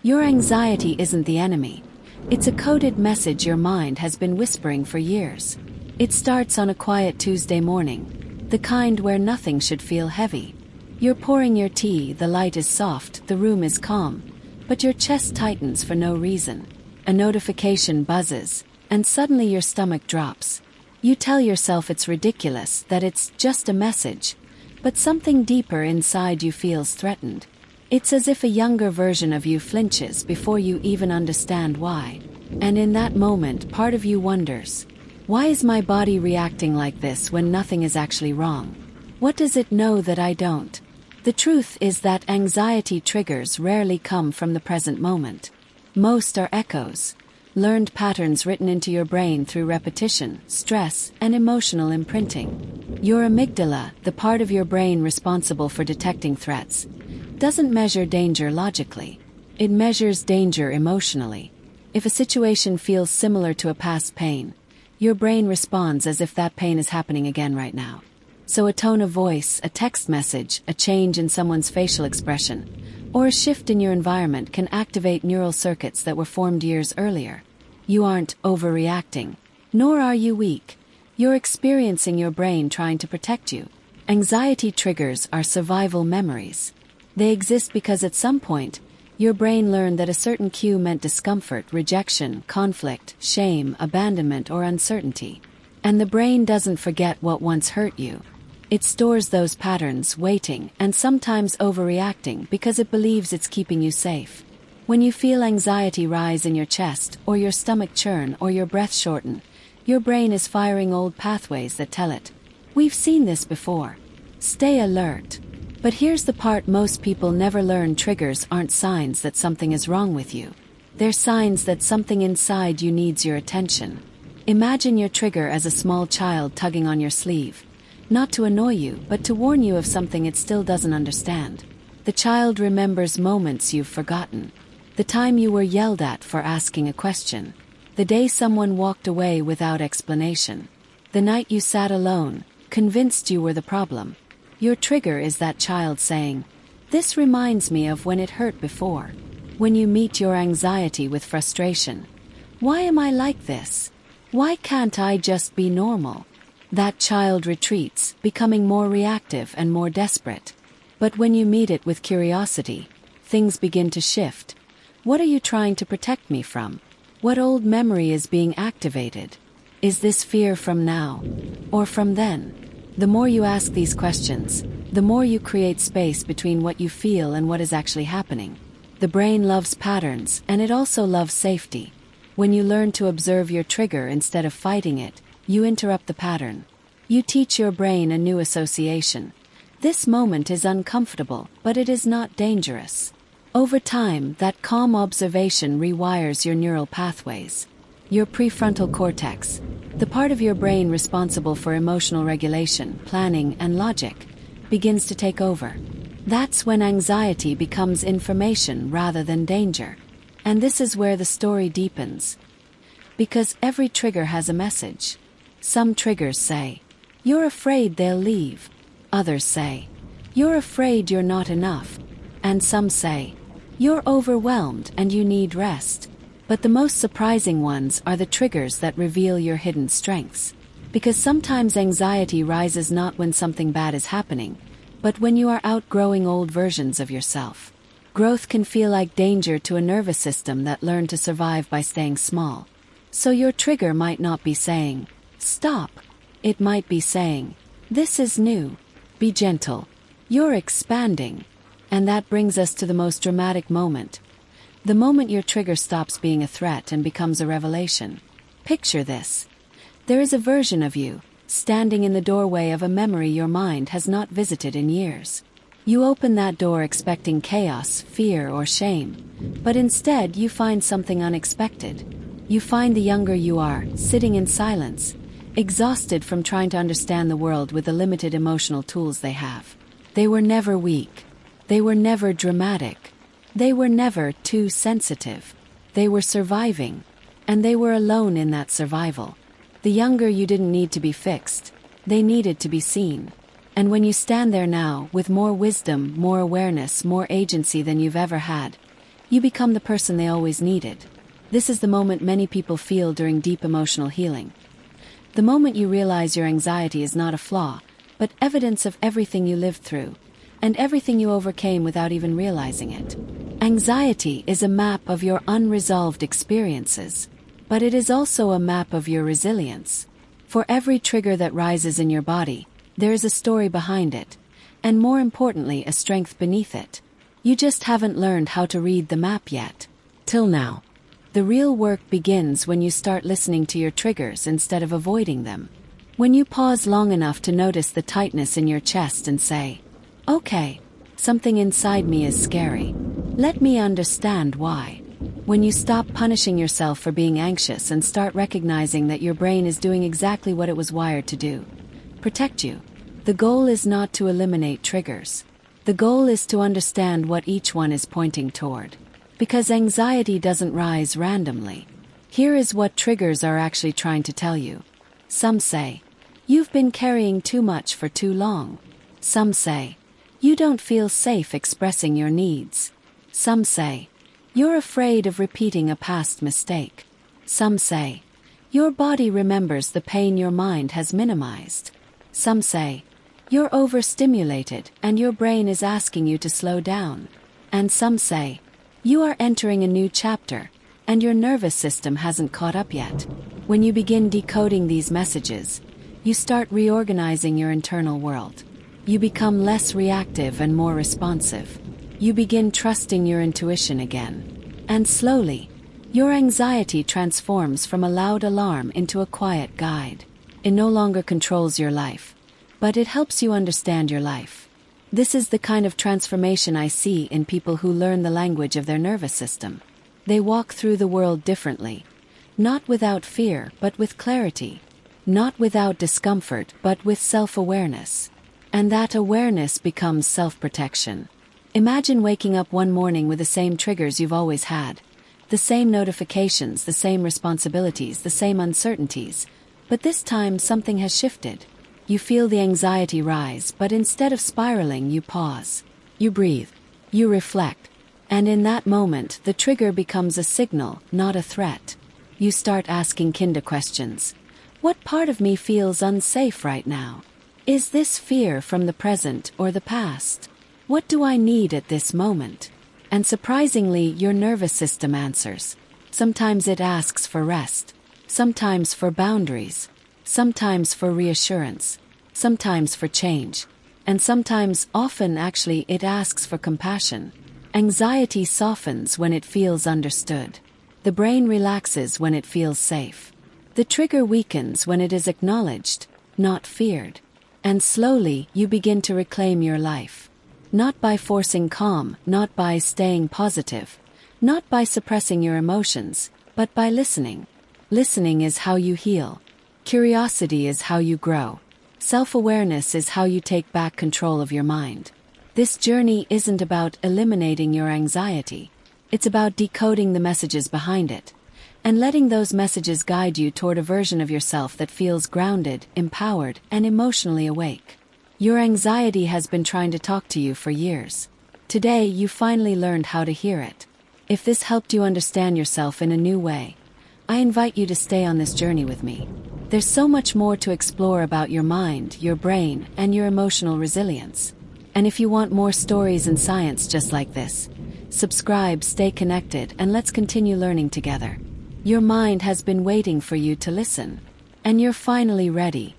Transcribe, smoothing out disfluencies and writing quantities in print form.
Your anxiety isn't the enemy. It's a coded message your mind has been whispering for years. It starts on a quiet Tuesday morning, the kind where nothing should feel heavy. You're pouring your tea, the light is soft, the room is calm, but your chest tightens for no reason. A notification buzzes, and suddenly your stomach drops. You tell yourself it's ridiculous, that it's just a message, but something deeper inside you feels threatened. It's as if a younger version of you flinches before you even understand why. And in that moment, part of you wonders, why is my body reacting like this when nothing is actually wrong? What does it know that I don't? The truth is that anxiety triggers rarely come from the present moment. Most are echoes, learned patterns written into your brain through repetition, stress, and emotional imprinting. Your amygdala, the part of your brain responsible for detecting threats, doesn't measure danger logically. It measures danger emotionally. If a situation feels similar to a past pain, your brain responds as if that pain is happening again right now. So a tone of voice, a text message, a change in someone's facial expression, or a shift in your environment can activate neural circuits that were formed years earlier. You aren't overreacting, nor are you weak. You're experiencing your brain trying to protect you. Anxiety triggers are survival memories. They exist because at some point, your brain learned that a certain cue meant discomfort, rejection, conflict, shame, abandonment, or uncertainty. And the brain doesn't forget what once hurt you. It stores those patterns, waiting, and sometimes overreacting because it believes it's keeping you safe. When you feel anxiety rise in your chest, or your stomach churn, or your breath shorten, your brain is firing old pathways that tell it, "We've seen this before. Stay alert." But here's the part most people never learn: triggers aren't signs that something is wrong with you. They're signs that something inside you needs your attention. Imagine your trigger as a small child tugging on your sleeve. Not to annoy you, but to warn you of something it still doesn't understand. The child remembers moments you've forgotten. The time you were yelled at for asking a question. The day someone walked away without explanation. The night you sat alone, convinced you were the problem. Your trigger is that child saying, "This reminds me of when it hurt before." When you meet your anxiety with frustration, "Why am I like this? Why can't I just be normal?" That child retreats, becoming more reactive and more desperate. But when you meet it with curiosity, things begin to shift. What are you trying to protect me from? What old memory is being activated? Is this fear from now, or from then? The more you ask these questions, the more you create space between what you feel and what is actually happening. The brain loves patterns, and it also loves safety. When you learn to observe your trigger instead of fighting it, you interrupt the pattern. You teach your brain a new association. This moment is uncomfortable, but it is not dangerous. Over time, that calm observation rewires your neural pathways. Your prefrontal cortex, the part of your brain responsible for emotional regulation, planning, and logic, begins to take over. That's when anxiety becomes information rather than danger. And this is where the story deepens. Because every trigger has a message. Some triggers say, "You're afraid they'll leave." Others say, "You're afraid you're not enough." And some say, "You're overwhelmed and you need rest." But the most surprising ones are the triggers that reveal your hidden strengths. Because sometimes anxiety rises not when something bad is happening, but when you are outgrowing old versions of yourself. Growth can feel like danger to a nervous system that learned to survive by staying small. So your trigger might not be saying, "Stop." It might be saying, "This is new. Be gentle. You're expanding." And that brings us to the most dramatic moment. The moment your trigger stops being a threat and becomes a revelation. Picture this. There is a version of you, standing in the doorway of a memory your mind has not visited in years. You open that door expecting chaos, fear, or shame. But instead you find something unexpected. You find the younger you are, sitting in silence, exhausted from trying to understand the world with the limited emotional tools they have. They were never weak. They were never dramatic. They were never too sensitive. They were surviving. And they were alone in that survival. The younger you didn't need to be fixed. They needed to be seen. And when you stand there now, with more wisdom, more awareness, more agency than you've ever had, You become the person they always needed. This is the moment many people feel during deep emotional healing. The moment you realize your anxiety is not a flaw, but evidence of everything you lived through, and everything you overcame without even realizing it. Anxiety is a map of your unresolved experiences, but it is also a map of your resilience. For every trigger that rises in your body, there is a story behind it, and more importantly, a strength beneath it. You just haven't learned how to read the map yet. Till now. The real work begins when you start listening to your triggers instead of avoiding them. When you pause long enough to notice the tightness in your chest and say, "Okay, something inside me is scary. Let me understand why." When you stop punishing yourself for being anxious and start recognizing that your brain is doing exactly what it was wired to do. Protect you. The goal is not to eliminate triggers. The goal is to understand what each one is pointing toward. Because anxiety doesn't rise randomly. Here is what triggers are actually trying to tell you. Some say, "You've been carrying too much for too long." Some say, "You don't feel safe expressing your needs." Some say, "You're afraid of repeating a past mistake." Some say, "Your body remembers the pain your mind has minimized." Some say, "You're overstimulated and your brain is asking you to slow down." And some say, "You are entering a new chapter, and your nervous system hasn't caught up yet." When you begin decoding these messages, you start reorganizing your internal world. You become less reactive and more responsive. You begin trusting your intuition again. And slowly, your anxiety transforms from a loud alarm into a quiet guide. It no longer controls your life, but it helps you understand your life. This is the kind of transformation I see in people who learn the language of their nervous system. They walk through the world differently, not without fear, but with clarity, not without discomfort, but with self-awareness. And that awareness becomes self-protection. Imagine waking up one morning with the same triggers you've always had, the same notifications, the same responsibilities, the same uncertainties, but this time something has shifted. You feel the anxiety rise, but instead of spiraling, you pause. You breathe. You reflect. And in that moment, the trigger becomes a signal, not a threat. You start asking kinder questions. What part of me feels unsafe right now? Is this fear from the present or the past? What do I need at this moment? And surprisingly, your nervous system answers. Sometimes it asks for rest. Sometimes for boundaries. Sometimes for reassurance. Sometimes for change. And sometimes, often actually, it asks for compassion. Anxiety softens when it feels understood. The brain relaxes when it feels safe. The trigger weakens when it is acknowledged, not feared. And slowly, you begin to reclaim your life. Not by forcing calm, not by staying positive, not by suppressing your emotions, but by listening. Listening is how you heal. Curiosity is how you grow. Self-awareness is how you take back control of your mind. This journey isn't about eliminating your anxiety. It's about decoding the messages behind it, and letting those messages guide you toward a version of yourself that feels grounded, empowered, and emotionally awake. Your anxiety has been trying to talk to you for years. Today, you finally learned how to hear it. If this helped you understand yourself in a new way, I invite you to stay on this journey with me. There's so much more to explore about your mind, your brain, and your emotional resilience. And if you want more stories and science just like this, subscribe, stay connected, and let's continue learning together. Your mind has been waiting for you to listen. And you're finally ready.